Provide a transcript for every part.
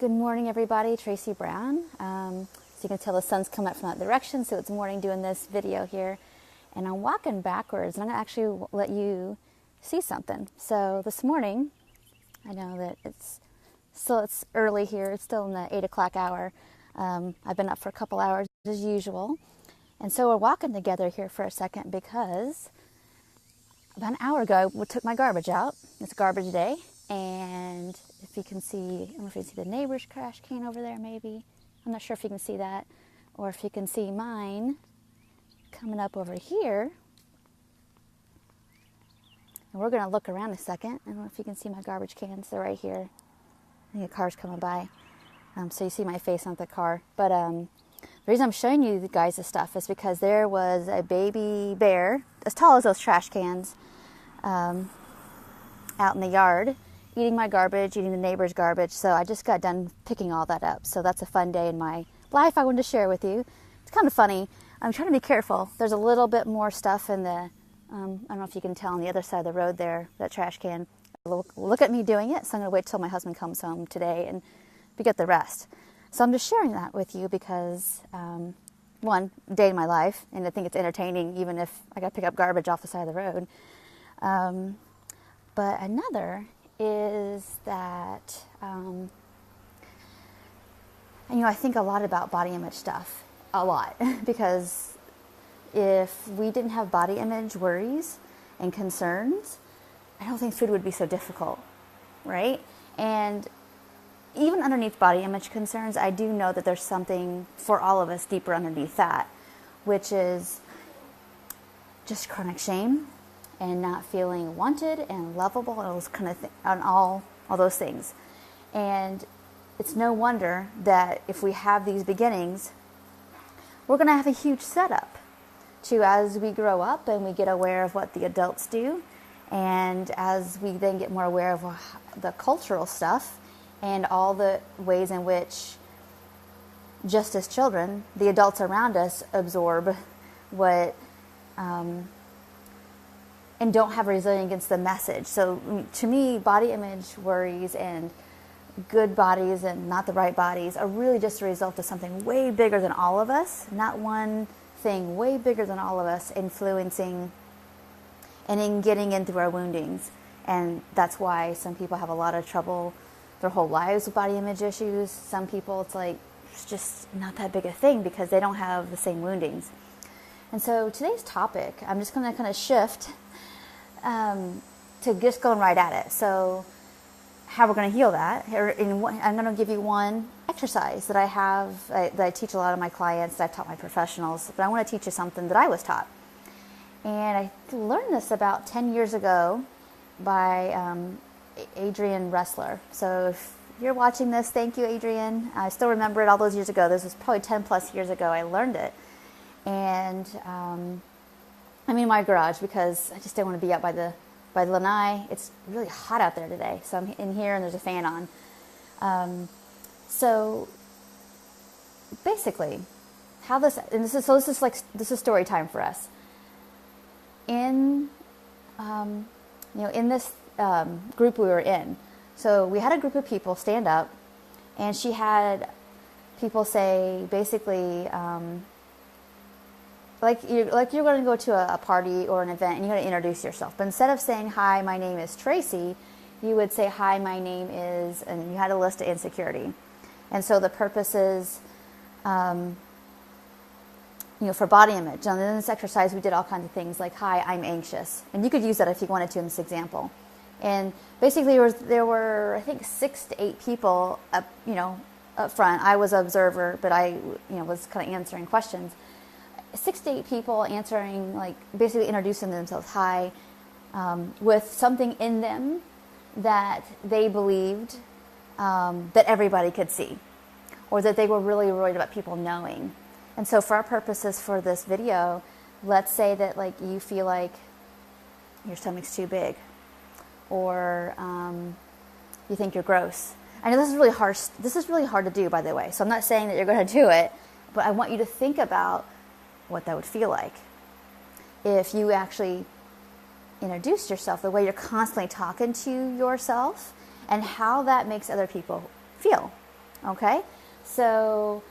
Good morning, everybody. Tracy Brown. So you can tell the sun's coming up from that direction, so it's morning doing this video here. And I'm walking backwards, and I'm going to actually let you see something. So this morning, I know that it's early here. It's still in the 8 o'clock hour. I've been up for a couple hours as usual. And so we're walking together here for a second because about an hour ago, we took my garbage out. It's garbage day. And if you can see, I don't know if you can see the neighbor's trash can over there maybe. I'm not sure if you can see that. Or if you can see mine coming up over here. And we're going to look around a second. I don't know if you can see my garbage cans. They're right here. I think a car's coming by. So you see my face on the car. But the reason I'm showing you guys this stuff is because there was a baby bear, as tall as those trash cans, out in the yard, eating my garbage, eating the neighbor's garbage. So I just got done picking all that up. So that's a fun day in my life I wanted to share with you. It's kind of funny. I'm trying to be careful. There's a little bit more stuff in the, I don't know if you can tell on the other side of the road there, that trash can. Look at me doing it. So I'm going to wait till my husband comes home today and we get the rest. So I'm just sharing that with you because, one, day in my life, and I think it's entertaining even if I got to pick up garbage off the side of the road. But another is that, I think a lot about body image stuff, a lot, because if we didn't have body image worries and concerns, I don't think food would be so difficult, right? And even underneath body image concerns, I do know that there's something for all of us deeper underneath that, which is just chronic shame and not feeling wanted and lovable and those kind of and all those things. And it's no wonder that if we have these beginnings, we're going to have a huge setup to as we grow up and we get aware of what the adults do, and as we then get more aware of the cultural stuff and all the ways in which, just as children, the adults around us absorb what and don't have resilience against the message. So to me, body image worries and good bodies and not the right bodies are really just a result of something way bigger than all of us, not one thing, way bigger than all of us, influencing and in getting in through our woundings. And that's why some people have a lot of trouble their whole lives with body image issues. Some people, it's just not that big a thing because they don't have the same woundings. And so today's topic, I'm just going to kind of shift to just going right at it. So how we're going to heal that. I'm going to give you one exercise that I have, that I teach a lot of my clients, that I've taught my professionals, but I want to teach you something that I was taught. And I learned this about 10 years ago by Adrienne Ressler. So if you're watching this, thank you, Adrienne. I still remember it all those years ago. This was probably 10 plus years ago I learned it. And I'm in my garage because I just didn't want to be out by the lanai. It's really hot out there today. So I'm in here and there's a fan on. So basically, this is story time for us. In this group we were in, so we had a group of people stand up, and she had people say basically, like you're going to go to a party or an event and you're going to introduce yourself, but instead of saying hi, my name is Tracy, you would say hi, my name is, and you had a list of insecurity. And so the purpose is, for body image. And in this exercise, we did all kinds of things like, hi, I'm anxious. And you could use that if you wanted to in this example. And basically there were I think 6 to 8 people up front. I was an observer, but I was kind of answering questions. 6 to 8 people answering, like basically introducing themselves, hi, with something in them that they believed that everybody could see, or that they were really worried about people knowing. And so for our purposes for this video, let's say that like you feel like your stomach's too big, or you think you're gross. I know this is really harsh. This is really hard to do, by the way. So I'm not saying that you're going to do it, but I want you to think about what that would feel like if you actually introduced yourself, the way you're constantly talking to yourself, and how that makes other people feel. Okay? So,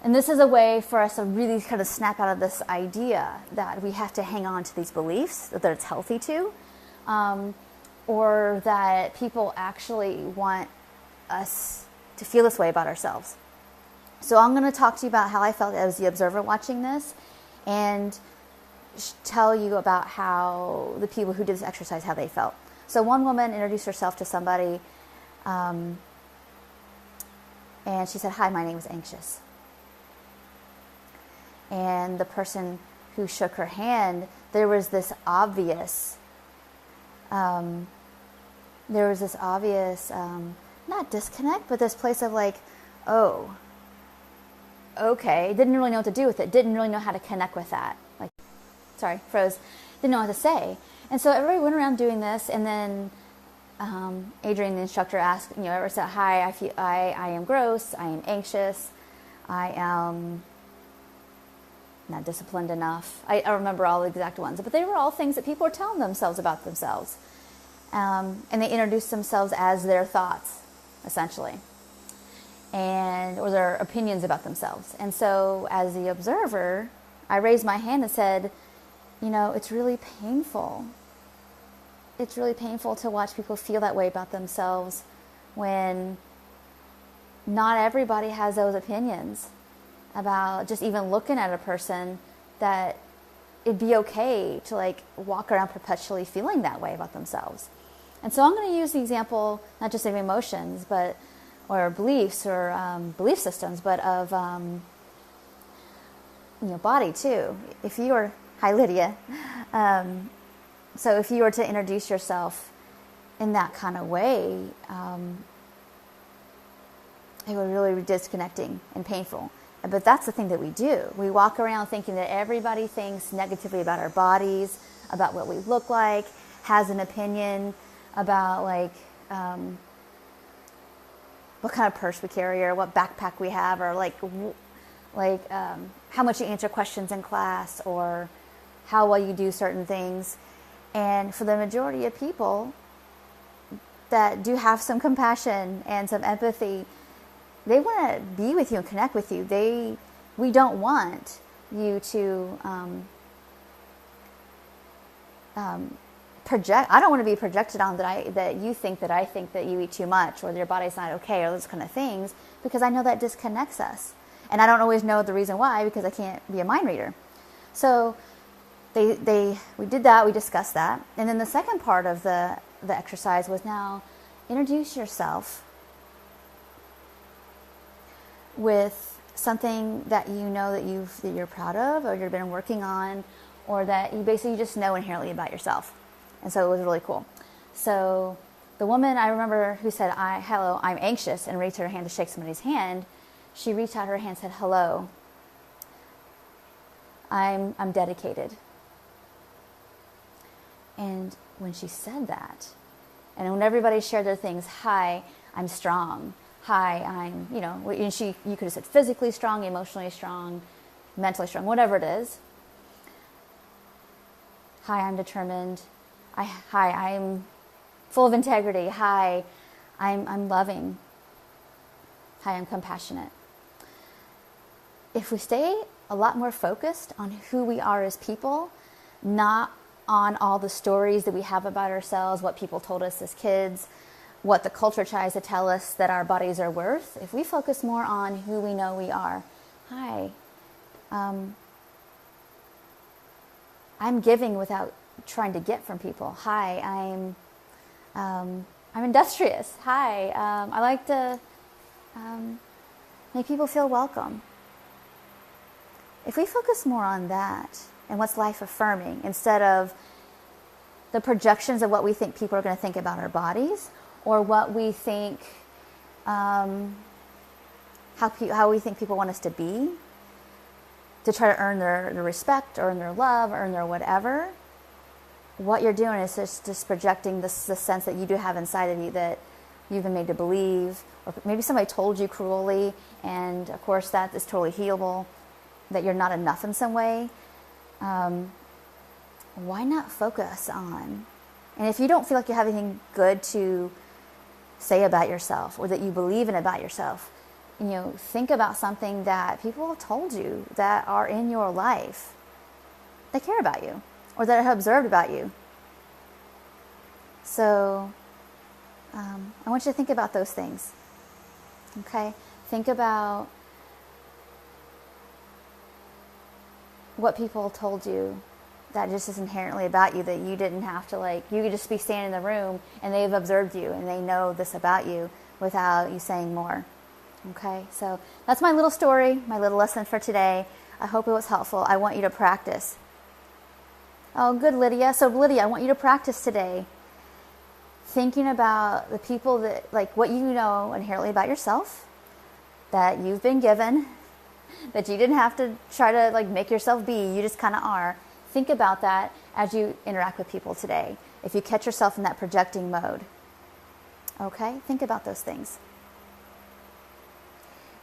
and this is a way for us to really kind of snap out of this idea that we have to hang on to these beliefs, that it's healthy to, or that people actually want us to feel this way about ourselves. So I'm going to talk to you about how I felt as the observer watching this, and tell you about how the people who did this exercise, how they felt. So one woman introduced herself to somebody, and she said, "Hi, my name is Anxious." And the person who shook her hand, there was this obvious, not disconnect, but this place of like, oh, okay, didn't really know what to do with it, didn't really know how to connect with that. Like, sorry, froze, didn't know what to say. And so everybody went around doing this, and then Adrienne, the instructor, asked, everyone said, "Hi, I am gross, I am anxious, I am not disciplined enough." I remember all the exact ones, but they were all things that people were telling themselves about themselves. And they introduced themselves as their thoughts, essentially, or their opinions about themselves. And so as the observer, I raised my hand and said, it's really painful. It's really painful to watch people feel that way about themselves when not everybody has those opinions about just even looking at a person, that it'd be okay to like walk around perpetually feeling that way about themselves. And so I'm going to use the example, not just of emotions, or beliefs or belief systems, but of body too. If you were, hi Lydia, so if you were to introduce yourself in that kind of way, it would really be disconnecting and painful. But that's the thing that we do. We walk around thinking that everybody thinks negatively about our bodies, about what we look like, has an opinion about what kind of purse we carry, or what backpack we have, or how much you answer questions in class, or how well you do certain things. And for the majority of people that do have some compassion and some empathy, they want to be with you and connect with you. We don't want you to project. I don't want to be projected on that you think that I think that you eat too much, or that your body's not okay, or those kind of things, because I know that disconnects us. And I don't always know the reason why, because I can't be a mind reader. So we did that, we discussed that. And then the second part of the exercise was, now introduce yourself with something that that you're proud of, or you've been working on, or that you basically just know inherently about yourself. And so it was really cool. So the woman, I remember, who said, "Hello, I'm anxious," and raised her hand to shake somebody's hand, she reached out her hand and said, "Hello, I'm dedicated." And when she said that, and when everybody shared their things, "Hi, I'm strong. Hi, I'm," and you could have said physically strong, emotionally strong, mentally strong, whatever it is. "Hi, I'm determined. Hi, I'm full of integrity. Hi, I'm loving. Hi, I'm compassionate." If we stay a lot more focused on who we are as people, not on all the stories that we have about ourselves, what people told us as kids, what the culture tries to tell us that our bodies are worth, if we focus more on who we know we are. Hi, I'm giving without trying to get from people. Hi, I'm industrious. Hi, I like to make people feel welcome. If we focus more on that and what's life affirming, instead of the projections of what we think people are going to think about our bodies, or what we think, how we think people want us to be, to try to earn their respect, or earn their love, or earn their whatever, what you're doing is just projecting the sense that you do have inside of you that you've been made to believe, or maybe somebody told you cruelly, and of course that is totally healable, that you're not enough in some way. Why not focus on, and if you don't feel like you have anything good to say about yourself, or that you believe in about yourself, think about something that people have told you that are in your life. They care about you, or that have observed about you. So I want you to think about those things. Okay? Think about what people told you that just is inherently about you, that you didn't have to, you could just be standing in the room and they've observed you and they know this about you without you saying more. Okay? So that's my little story, my little lesson for today. I hope it was helpful. I want you to practice. Oh, good, Lydia. So, Lydia, I want you to practice today thinking about the people that, what you know inherently about yourself, that you've been given, that you didn't have to try to, make yourself be. You just kind of are. Think about that as you interact with people today. If you catch yourself in that projecting mode. Okay? Think about those things.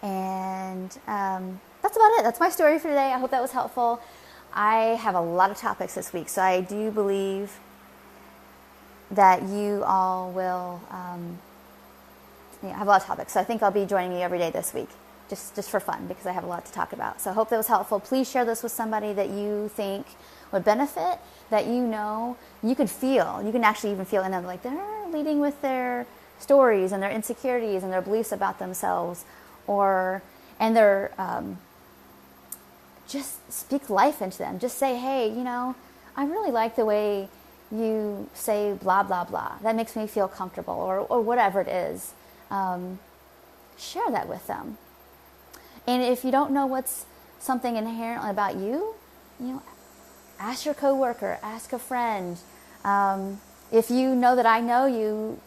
And that's about it. That's my story for today. I hope that was helpful. I have a lot of topics this week, so I do believe that you all will have a lot of topics. So I think I'll be joining you every day this week, just for fun, because I have a lot to talk about. So I hope that was helpful. Please share this with somebody that you think would benefit, that you could feel. You can actually even feel in them, they're leading with their stories and their insecurities and their beliefs about themselves, and they're just speak life into them. Just say, hey, I really like the way you say blah, blah, blah. That makes me feel comfortable, or whatever it is. Share that with them. And if you don't know what's something inherently about you, ask your coworker, ask a friend. If you know that I know you,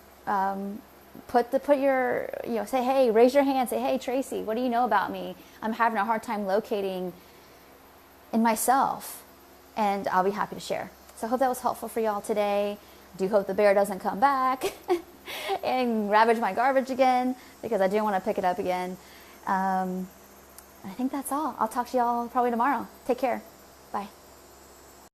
say, hey, raise your hand, say, hey, Tracy, what do you know about me? I'm having a hard time locating in myself, and I'll be happy to share. So I hope that was helpful for y'all today. I do hope the bear doesn't come back and ravage my garbage again, because I do want to pick it up again. I think that's all. I'll talk to y'all probably tomorrow. Take care.